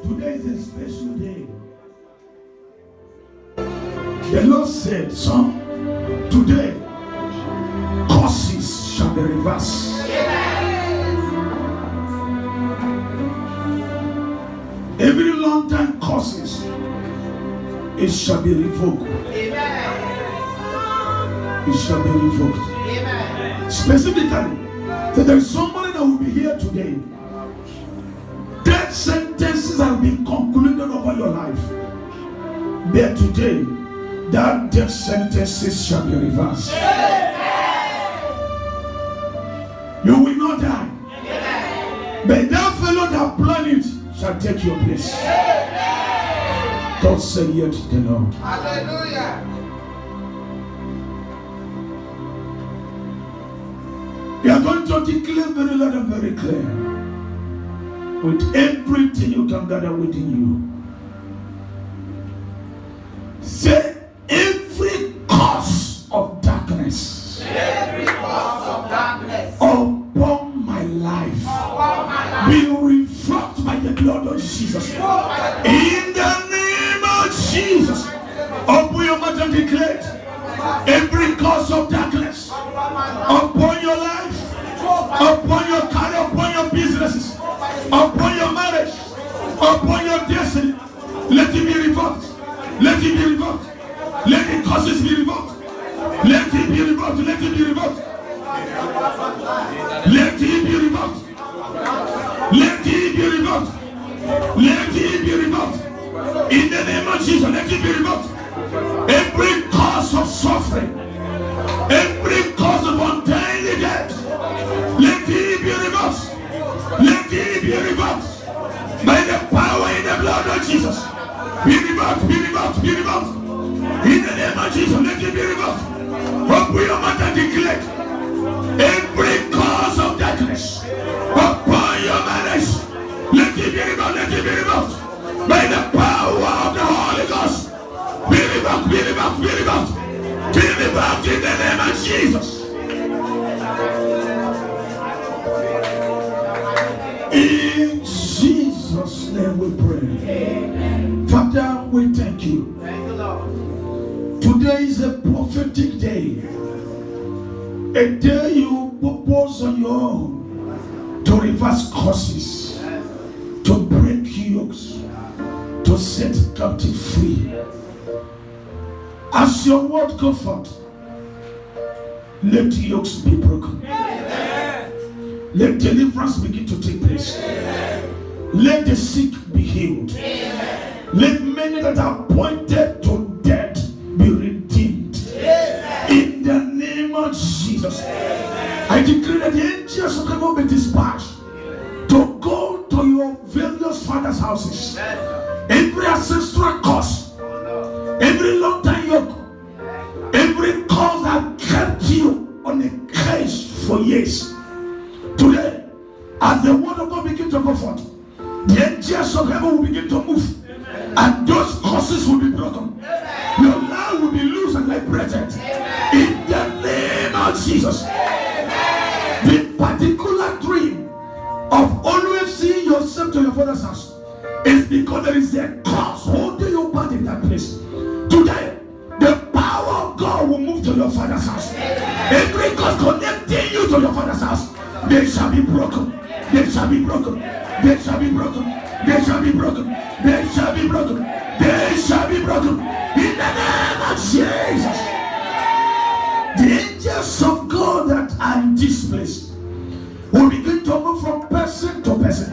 Today is a special day. The Lord said, son, today curses shall be reversed. Every long time curses, it shall be revoked. It shall be revoked. Specifically, that there is somebody that will be here today. Death sentences have been concluded over your life. But today, that death sentences shall be reversed. You will not die. But that fellow that planned it shall take your place. God said yet the Lord. Hallelujah. You are going to declare very loud and very clear. With everything you can gather within you. Say, every cause of darkness. Every cause of darkness Upon my life. Be revoked by the blood of Jesus. In the name of Jesus. Open your mouth and declare it. Every cause of darkness upon your life, upon your career, upon your businesses, upon your marriage, upon your destiny, let it be revoked. Let it be revoked. Let the causes be revoked. Let it be revoked. Let it be revoked. Let it be revoked. Let it be revoked. Let it be revoked. In the name of Jesus, let it be revoked. Every cause of suffering, every cause of untimely death, let it be revoked. Let it be revoked. By the power in the blood of Jesus. Be revoked, be revoked, be revoked. In the name of Jesus, let it be revoked. Open your mouth and declare. Every cause of darkness upon your marriage, let it be revoked, let it be revoked. By the power of the Holy Ghost. Be revoked, be revoked, be revoked. Be revoked in the name of Jesus. In Jesus' name we pray. Amen. Father, we thank you. Thank you, Lord. Today is a prophetic day. A day you propose on your own to reverse curses, to break yokes, to set captive free. As your word go forth, let yokes be broken. Let deliverance begin to take place. Let the sick be healed. Let many that are appointed to death be redeemed. In the name of Jesus. I decree that the angels of heaven be dispatched to go to your various fathers' houses. Every ancestral curse, every long time yoke, every cause that kept you on a case for years. Today, as the word of God begin to go forth, the angels of heaven will begin to move, and those curses will be broken. Your life will be loose and liberated. In the name of Jesus. The particular dream of always seeing yourself to your father's house is because there is a cause holding you back in that place. Today, the power of God will move to your father's house. Every cause connecting you to your father's house, they shall be broken. They shall be broken. They shall be broken. They shall be broken. They shall be broken. They shall be broken. In the name of Jesus. The angels of God that are in this place will begin to move from person to person.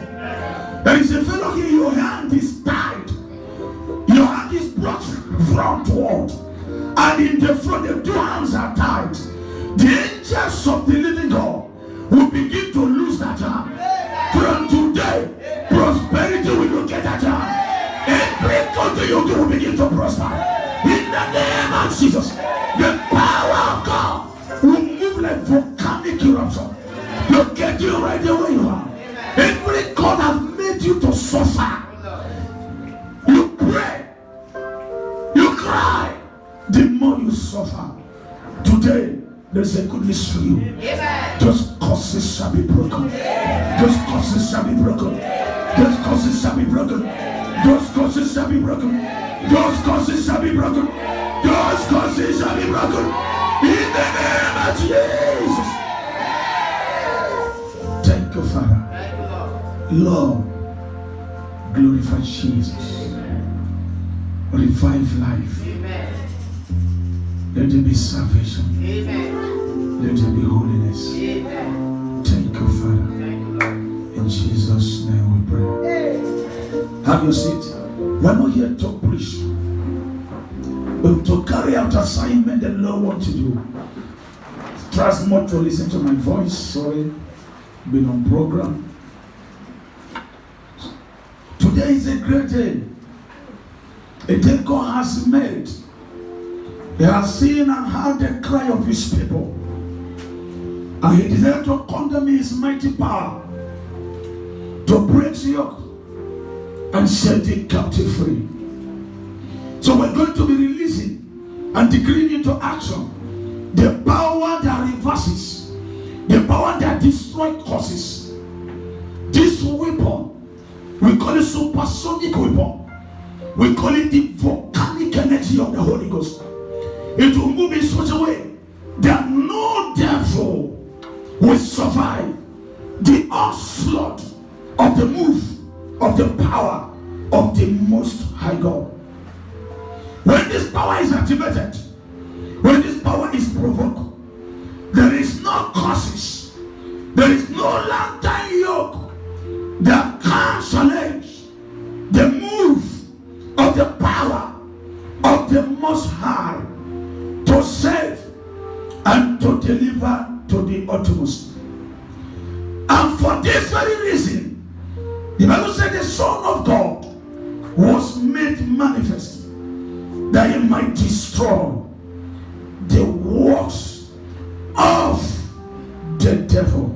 There is a fellow here, your hand is tied. Your hand is brought frontward. And in the front, the two hands are tied. The angels of the living God will begin to lose that hand. From today, prosperity will look at that hand. Every country you do will begin to prosper. In the name of Jesus, the power of God will move like volcanic eruption. To get you right the way you are. Every God has made you to suffer. You pray, you cry, the more you suffer. Today, there's a goodness for you. Those curses shall be broken. Those curses shall be broken. Those curses shall be broken. Those curses shall be broken. Those curses shall be broken. Those curses shall be broken. In the name of Jesus. Thank you, Father. Lord, glorify Jesus. Revive life. Let there be salvation. Let there be holiness. Thank you, Father. In Jesus' name we pray. Have your seat. We're not here to preach, but to carry out assignment the Lord wants to do. Trust not to listen to my voice. Sorry, been on program. Today is a great day. A day God has made. They have seen and heard the cry of his people. And he desires to condemn his mighty power to break the yoke and set the captive free. So we're going to be releasing and decreeing into action the power that reverses, the power that destroys causes. This weapon, we call it supersonic weapon. We call it the volcanic energy of the Holy Ghost. It will move in such a way that no devil will survive the onslaught of the move of the power of the Most High God. When this power is activated, when this power is provoked, there is no causes, there is no lantern yoke that can challenge the move of the power of the Most High to save and to deliver to the uttermost. And for this very reason, the Bible said the Son of God was made manifest that he might destroy the works of the devil.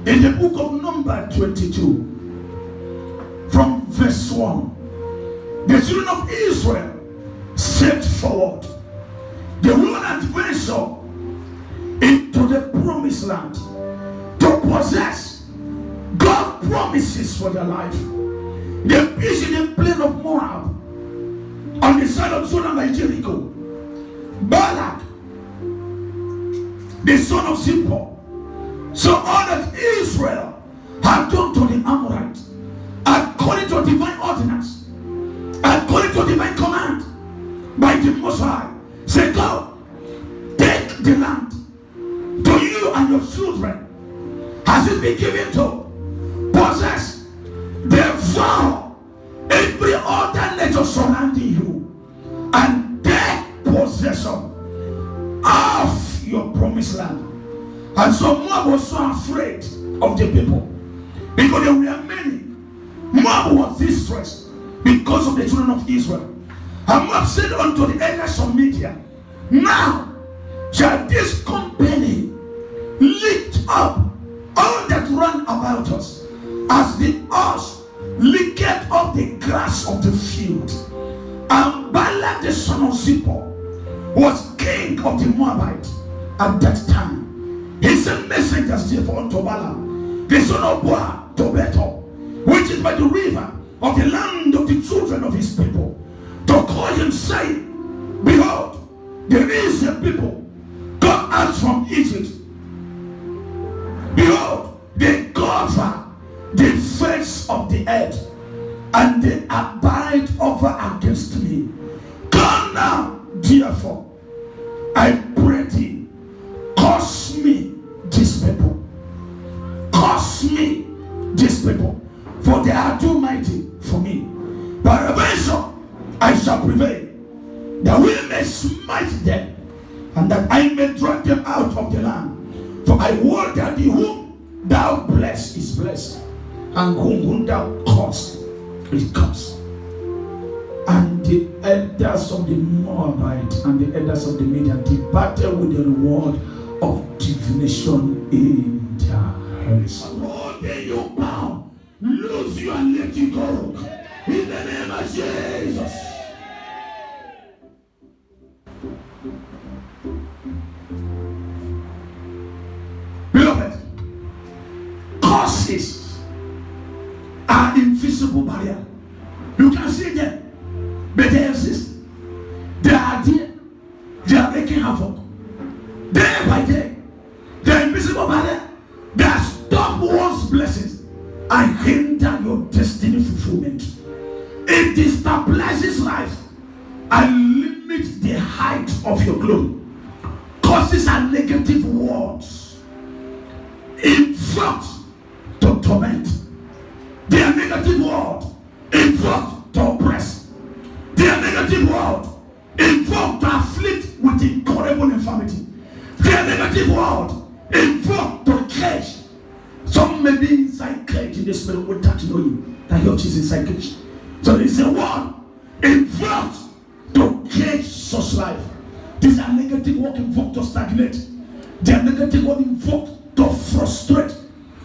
In the book of Numbers 22, from verse 1, the children of Israel set forward. They will adventure into the promised land to possess God's promises for their life. They pitched in the plain of Moab on the side of Jordan by Jericho. Balak, the son of Zippor, so all that Israel had done to the Amorites, according to divine ordinance, according to divine command by the Most High, say, go, take the land to you and your children. Has it been given to possess? Therefore, every other territory surrounding you and take possession of your promised land. And so Moab was so afraid of the people because there were many. Moab was distressed because of the children of Israel. And Moab said unto the elders of Midian, now shall this company lift up all that run about us, as the ox licketh up the grass of the field. And Balak the son of Zippor was king of the Moabites at that time. He sent messengers therefore unto Balaam the son of Beor to Bethel, which is by the river of the land of the children of his people, to call him, saying, behold, there is a people come out from Egypt. Behold, they cover the face of the earth, and they abide over against me. Come now, therefore, I pray thee, curse me these people. Curse me these people, for they are too mighty for me. Peradventure I shall prevail, that we may smite them, and that I may drive them out of the land. For I wot that the whom thou bless is blessed, and whom thou curse is cursed. And the elders of the Moabite and the elders of the Midian departed with the reward of divination in their hands. Lord, may you bow, lose you and let you go. In the name of Jesus. Beloved, curses are invisible barrier. You can see them, but they exist. They are there. They are making havoc. Day by day, the invisible barrier that stop one's blessings and hinder your destiny fulfillment. It destabilizes life and limits the height of your glory. Causes are negative words invoked to torment. They are negative words invoked to oppress. They are negative words invoked to afflict with incurable infirmity. They are negative words invoked to cage. Some may be inside cage in the spirit without knowing that your is inside cage. So there is a word invoked to cage such life. These are negative words invoked to stagnate. They are negative words invoked to frustrate.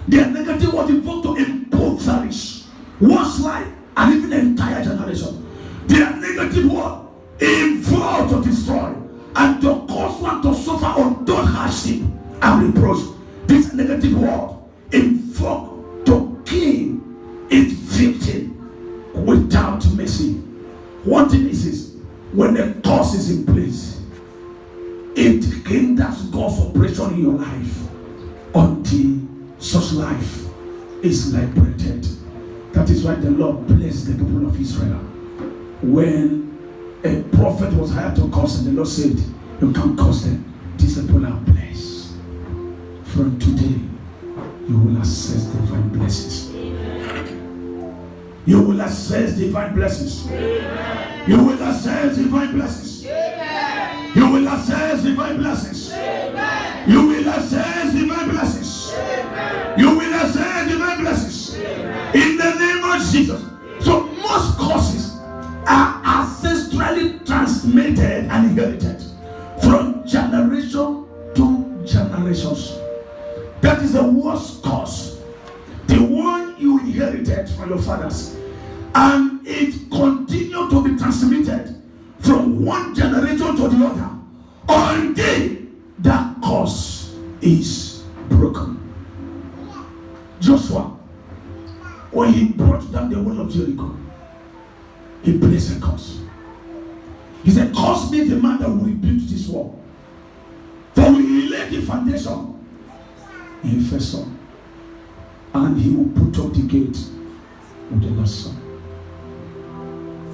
They are negative words invoked to impoverish one's life and even the entire generation. They are negative words invoked to destroy and to cause one to suffer untold hardship and reproach. This negative word invoked to kill its victim without mercy. One thing is this: when a curse is in place, it hinders God's operation in your life until such life is liberated. That is why the Lord blessed the people of Israel. When a prophet was hired to curse them, the Lord said, you can't curse them. These people are blessed. From today, you will access divine blessings. You will access divine blessings. Amen. You will access divine blessings. Amen. You will access divine blessings. Amen. You will access divine blessings. Amen. You will access divine blessings. Amen. In the name of Jesus. So most curses are ancestrally transmitted and inherited from generation to generations. That is the worst curse. The one you inherited from your fathers, and it continued to be transmitted from one generation to the other until that curse is broken. Joshua, when he brought down the wall of Jericho, he placed a curse. He said, curse me the man that will rebuild this wall, for we laid the foundation in Ephesus, and he will put up the gate with the last son.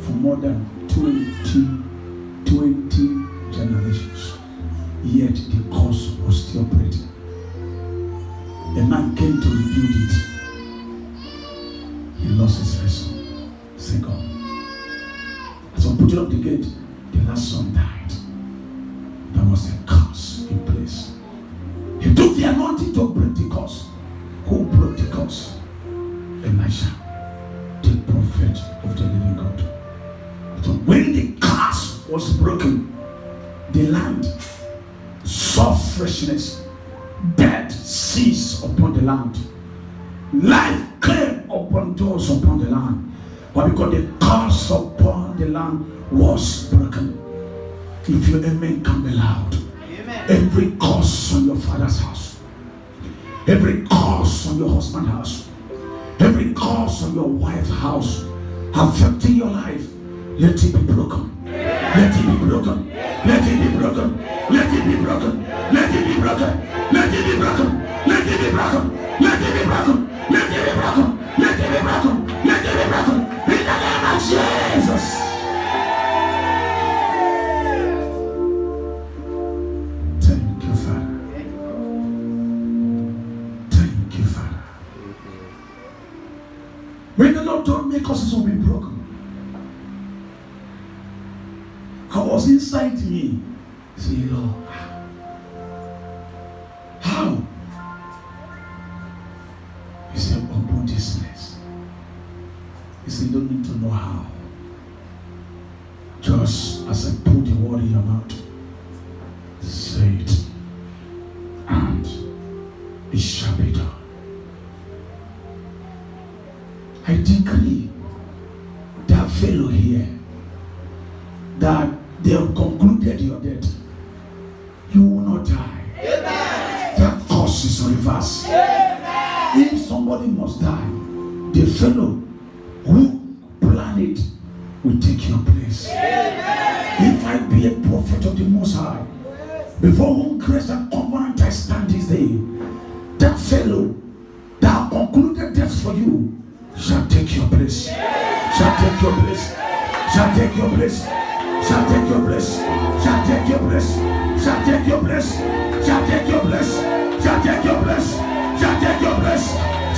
For more than 20 generations, yet the curse was still operating. A man came to rebuild it. He lost his vessel. Say, God, gate, the last son died. There was a curse in place. He took the anointing to break the curse. Who broke the curse? Elisha, the prophet of the living God. So when the curse was broken, the land saw freshness. Death ceased upon the land. Life came upon those upon the land. But because the curse upon the land was broken. If your amen can be loud. Amen. Every curse on your father's house, every curse on your husband's house, every curse on your wife's house affecting your life, let it be broken. Let it be broken. Let it be broken. Let it be broken. Let it be broken. Let it be broken. Let it be broken. Let it be broken. Let it be broken. Let it be broken. Let it be broken. In the name of Jesus. Thank you, Father. Thank you, Father. When the Lord told me causes will be broken, I was inside me saying, Lord, how? He said, open this place. He said, you don't need to know how. Just as I put the word in your mouth, say it, and it shall be done. I decree that fellow here, that they have concluded your death, you will not die. Amen. That curse is reversed. Amen. If somebody must die, the fellow who planned it will take your place. Amen. If I be a prophet of the Most High, before whom grace and covenant I stand this day, that fellow that concluded death for you shall take your place. Shall take your place. Shall take your place. Shall take your place. Shall take your place. Shall take your place. Shall take your place. Shall take your place. Shall take your place.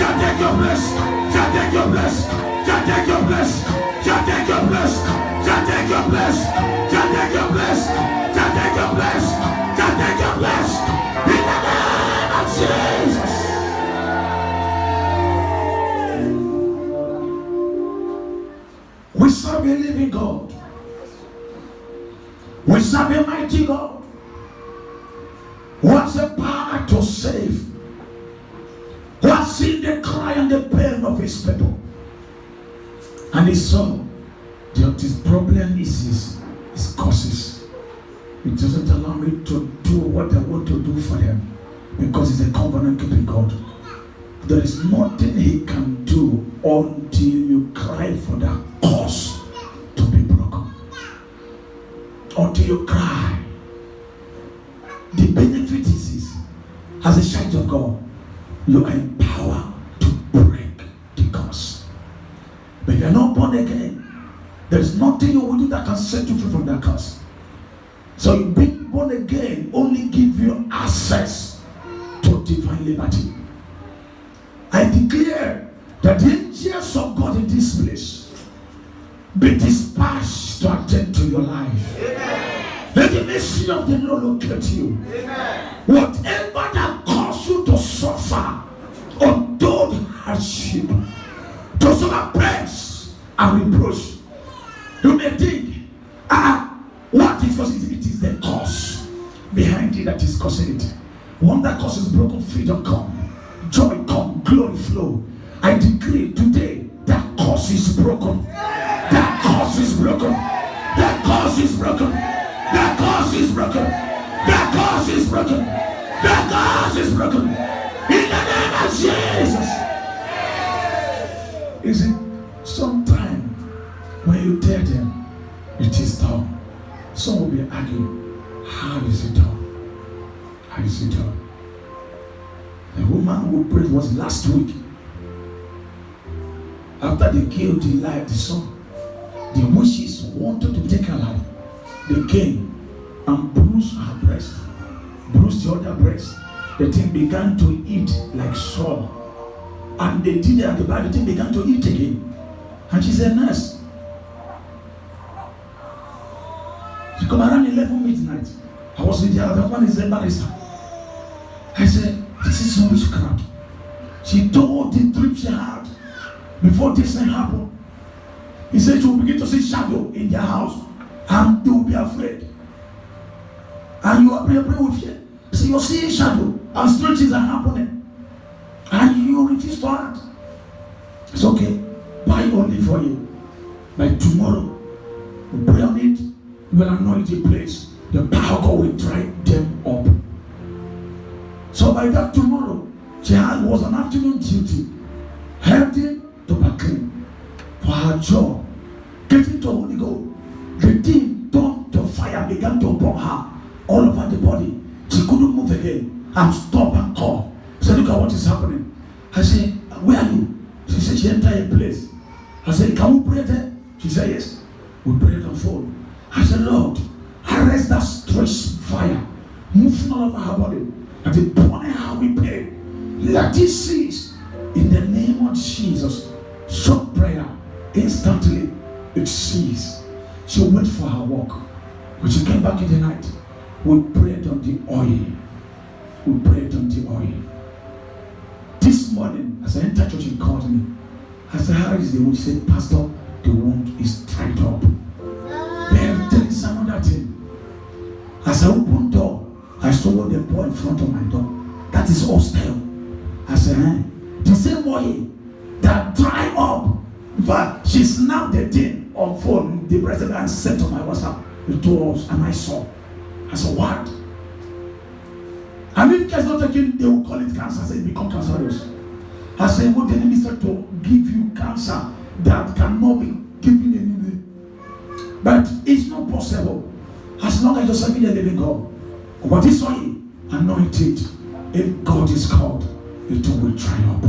Shall take your place. Shall take your place. Shall take your place. Shall take your place. Shall take your place. Shall take your place. Shall take your place. Shall take your place. In the name of Jesus. We serve a living God. We serve a mighty God who has the power to save, who has seen the cry and the pain of his people. And he saw that his problem is his causes. It doesn't allow me to do what I want to do for them because he's a covenant keeping God. There is nothing he can do until you cry for that cause to be broken. Until you cry. The benefit is as a child of God, you are empowered to break the curse. But if you are not born again, there is nothing you will do that can set you free from that curse. So you being born again only give you access to divine liberty. I declare that the angels of God in this place be dispatched to attend to your life. Amen. Let the mercy of the Lord locate you. Amen. Whatever that caused you to suffer, untold hardship, to suffer praise and reproach, you may think, what is causing it? It is the cause behind it that is causing it. When that cause is broken, freedom come, joy come, glory flow. I decree today that cause is broken. That cause is broken. That cause is broken. That cause is broken. That cause is broken. That cause is broken. In the name of Jesus. Is it sometime when you tell them it is done? Some will be arguing, how is it done? How is it done? The woman who prayed was last week. After they killed the son, the witches wanted to take her life. They came and bruised her breast, bruised the other breast. The thing began to eat like sore. And they did it at the back, the thing began to eat again. And she said, nurse, She come around 11 midnight. I was with the other one is a barrister. I said, this is some witchcraft. She told the dream she had before this thing happened. He said she will begin to see shadow in their house and they will be afraid. And you are praying with fear. So you're seeing shadow and strange things are happening. And you refuse to act. It's okay. Buy only for you. By tomorrow, we pray on it. We will anoint the place. The power of God will dry them up. So by that tomorrow, she was an afternoon duty, heading to Bakri for her job, getting to Holy Ghost. The thing turned to fire, began to burn her all over the body. She couldn't move again. I'm stop and call. I said, look at what is happening. I said, where are you? She said, she entered a place. I said, can we pray there? She said, yes. We prayed on phone. I said, Lord, arrest that strange fire moving all over her body. At the point how we pray, let it cease in the name of Jesus. Short prayer, instantly it ceased. She went for her walk. When she came back in the night, we prayed on the oil. We prayed on the oil. This morning, as I entered church, he called me. I said, how is the wound? He said, Pastor, the wound is dried up. Then there is another thing. As I opened the door, I saw the boy in front of my door. That is hostile. I said, the same oil that dried up. But she snapped the thing on phone. The president sent on my WhatsApp. He told us, and I saw. I said, what? And if it's not taken, they will call it cancer. I said, it become cancerous. I said, what the enemy said to give you cancer that cannot be given anyway. But it's not possible. As long as you're serving the living God. But this oil, anointed, if God is called, it will dry up.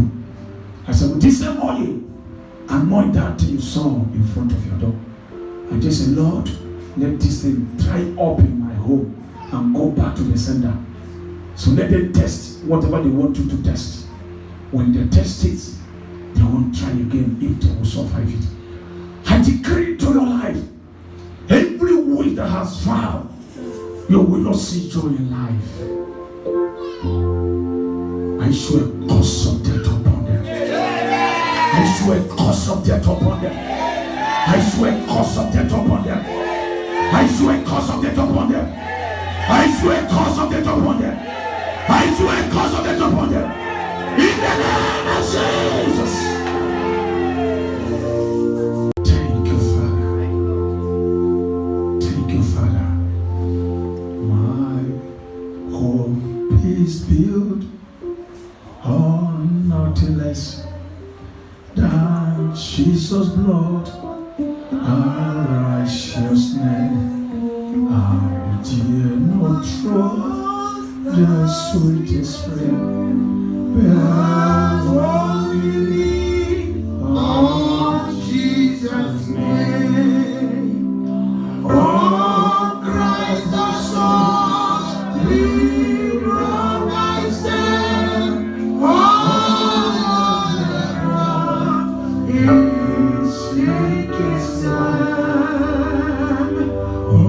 I said, with this same oil, anoint that thing you saw in front of your door. I just said, Lord, let this thing dry up in my home and go back to the sender. So let them test whatever they want you to test. When they test it, they won't try again if they will survive it. I decree to your life, every witch that has found, you will not see joy in life. I swear cause of death upon them. I swear cause of death upon them. I swear cause of death upon them. I swear cause of death upon them. I swear cause of death upon them. I swear cause of death upon them. In the name of Jesus. Thank you, Father. Thank you, Father. My hope is built on nothing less than Jesus' blood and righteousness. I dare not trust the sweetest friend, but I believe on Jesus' name. Oh, Christ the Son, we rise stand. Oh, is sinking sand. Oh,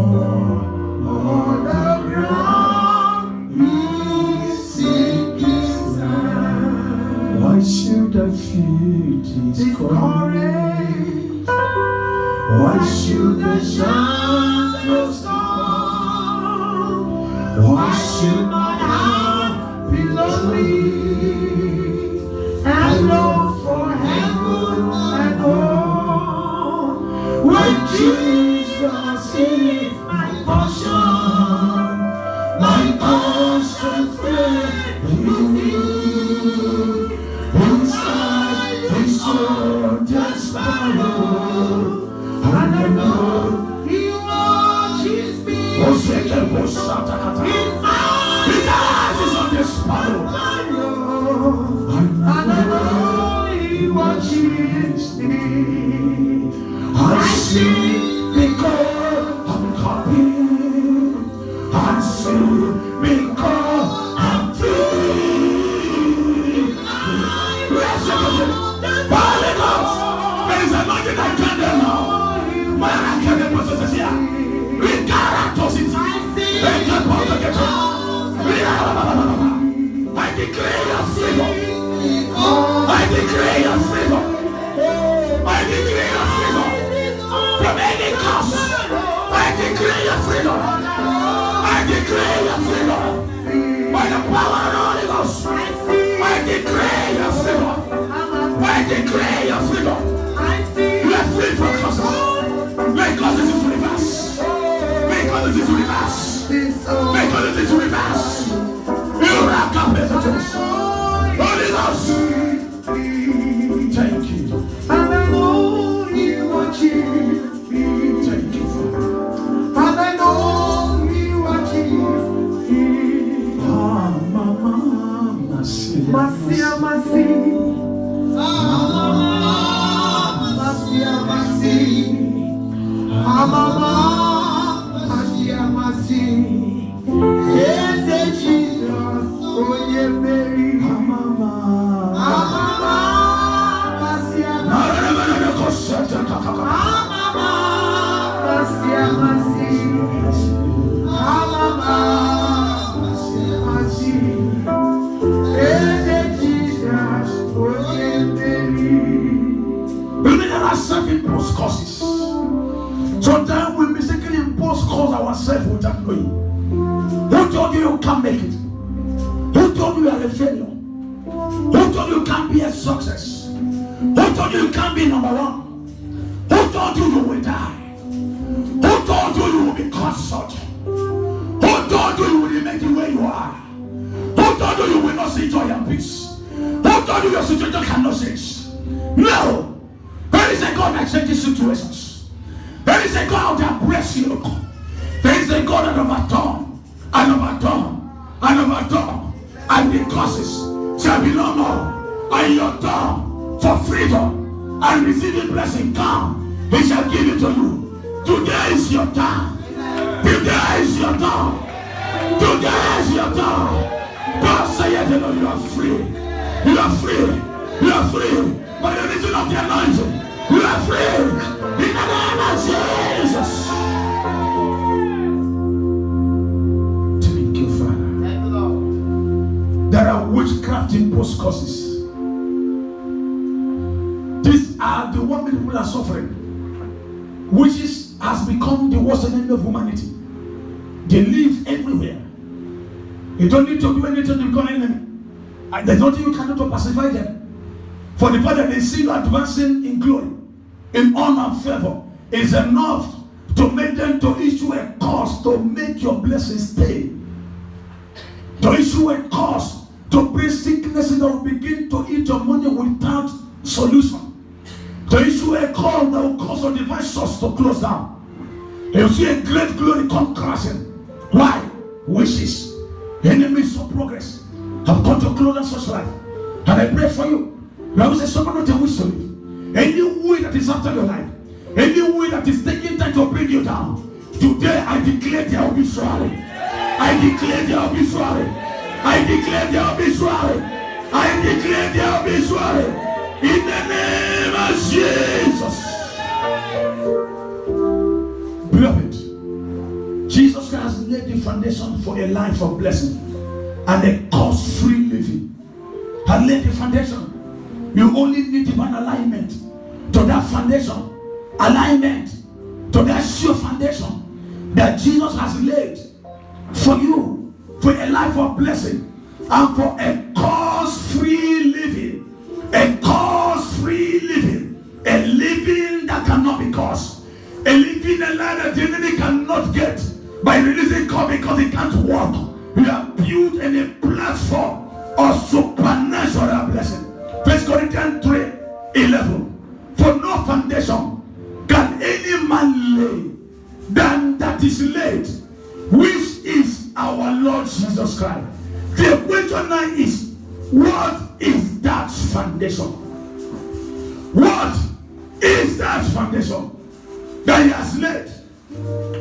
the ground is sinking sand. Why should I feel discouraged? Why should I shadows come? Why should my heart be lonely? And long for heaven and home. When Jesus is my portion, my constant friend in me. Inside his soul just follow. And I know he watches me. His eyes is on the sparrow. And I know he watches me. I see because I'm coming. I see because I'm free. Holy Ghost, there is anointing I can't do now. Where I can the process here. We got declare your freedom. I declare your freedom. By the power of the Holy Ghost. I declare your freedom. I declare your freedom. You are free from causes. Because this is reverse. Because this is reverse. Because this is reverse. You rack up messages. Holy Ghost. Thank you. And I know you are Jesus. Thank you, Father. And I know you are Jesus. Ah, Mama, Masia, Masia. Masia, Masia. Mama, Masia, Masia. Yes, Jesus. Oh, yeah, Mary. Mama, Masia, Masia. Women are serving post causes. Sometimes we mistakenly impose cause ourselves without knowing. Who told you you can't make it? Who told you you are a failure? Who told you you can't be a success? Who told you you can't be number one? Who told you you will die? Who told you you will be cancelled? Who told you you will remain the way you are? Who told you you will not see joy and peace? Who told you your situation cannot change? No! There is a God that changes situations. There is a God that breaks you. There is a God that overturns and overturns and overturns, and the causes shall be no more. And your turn for freedom and receiving blessing come. He shall give it to you. Today is your time. Today is your time. Today is your time. God saith, you know, you are free. You are free. You are free. By the reason of the anointing, you are free. In the name of Jesus. Thank you, Father. Thank you, Lord. There are witchcraft imposed causes. These are the women people are suffering. Witches has become the worst enemy of humanity. They live everywhere. You don't need to do anything to become enemy. And there's nothing you can do to pacify them. For the fact that they see you advancing in glory, in honor and favor, is enough to make them to issue a cause to make your blessings stay. To issue a cause to bring sickness that will begin to eat your money without solution. To issue a call that will cause your divine source to close down. You see a great glory come crashing. Why? Wishes, enemies of progress have come to close down such life. And I pray for you. I will say, someone not a wish to live. Any way that is after your life, any way that is taking time to bring you down, today I declare there will be sorry. I declare there will be sorry. I declare there will be sorry. I declare there will be sorry. In the name of Jesus. Beloved, Jesus has laid the foundation for a life of blessing and a cause-free living. Has laid the foundation. You only need divine alignment to that foundation. Alignment to that sure foundation that Jesus has laid for you, for a life of blessing and for a cause-free living. A cause-free living. A living that cannot be caused. A living a life that the enemy cannot get by releasing God because he can't walk. You are built in a platform of supernatural blessing. 1 Corinthians 3:11. For no foundation can any man lay than that is laid, which is our Lord Jesus Christ. The question now is, what is that foundation? What is that foundation that he has laid?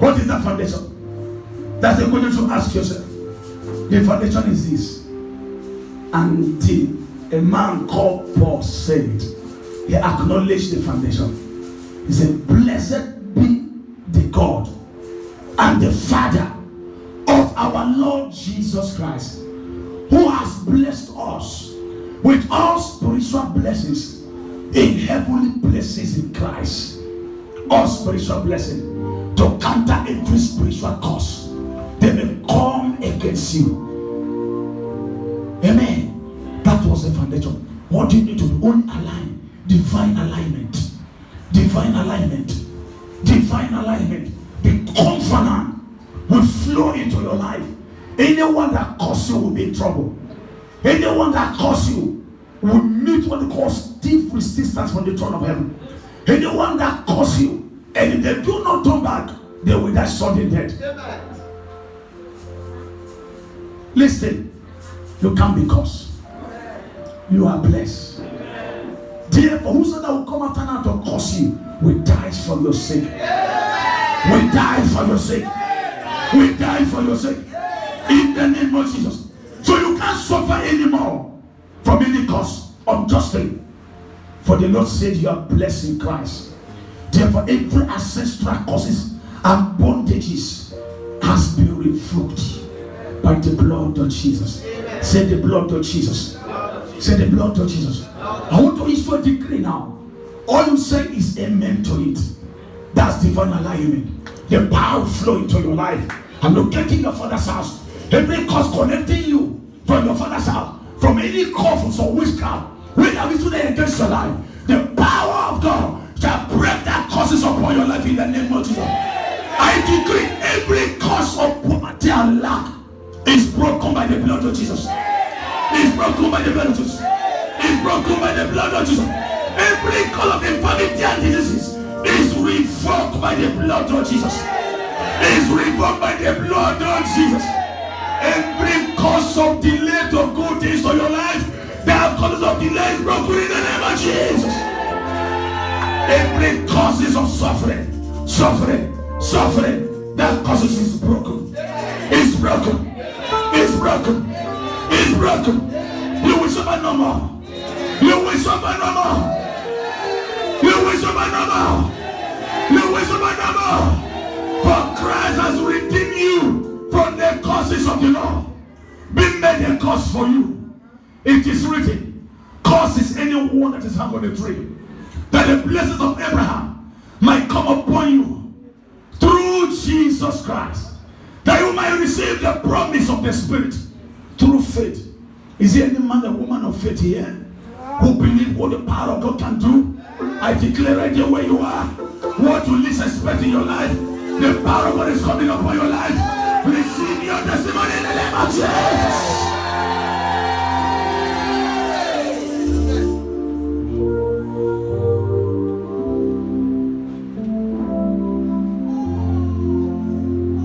What is that foundation? That's the question to ask yourself. The foundation is this. Until a man called Paul said, he acknowledged the foundation. He said, blessed be the God and the Father of our Lord Jesus Christ, who has blessed us with all spiritual blessings in heavenly places in Christ. All spiritual blessings. To to counter every spiritual curse they may come against you. Amen. That was the foundation. What do you need to do? Only align. Divine alignment. Divine alignment. Divine alignment. The covenant will flow into your life. Anyone that curses you will be in trouble. Anyone that curses you will meet what they call stiff resistance from the throne of heaven. Anyone that curses you, and if they do not turn back, they will die sudden death. Listen, you can't be cursed. You are blessed. Therefore, whosoever will come after now to curse you will die for your sake. Will die for your sake. Will die for your sake. In the name of Jesus. So you can't suffer anymore from any curse unjustly. For the Lord said you are blessed in Christ. Therefore, every ancestral curses and bondages has been revoked by the blood of Jesus. Say the blood of Jesus. Say the blood of Jesus. I want to issue a decree now. All you say is amen to it. That's divine alignment. The power will flow into your life. I'm locating your father's house. Every cause connecting you from your father's house, from any cause or witchcraft, when I today against your life, the power of God shall break that causes upon your life in the name of Jesus. I decree every cause of poverty and lack is broken by the blood of Jesus. Is broken by the blood of Jesus. Is broken by the blood of Jesus. Every cause of infirmity and diseases is revoked by the blood of Jesus. Is revoked by the blood of Jesus. Every cause of delay to good things to your life, that causes of delay is broken in the name of Jesus. Every causes of suffering, that causes is broken. Is broken. Is broken. Is broken. You will suffer no more. You will suffer no more. You will suffer no more. You will suffer no more. For Christ has redeemed you from the curses of the law. Be made a curse for you. It is written, curse is anyone that is hung on a tree, that the blessings of Abraham might come upon you through Jesus Christ, that you might receive the promise of the Spirit through faith. Is there any man or woman of faith here who believe what the power of God can do? I declare right here where you are, what you least expect in your life, the power of God is coming upon your life. Receive your testimony in the name of Jesus.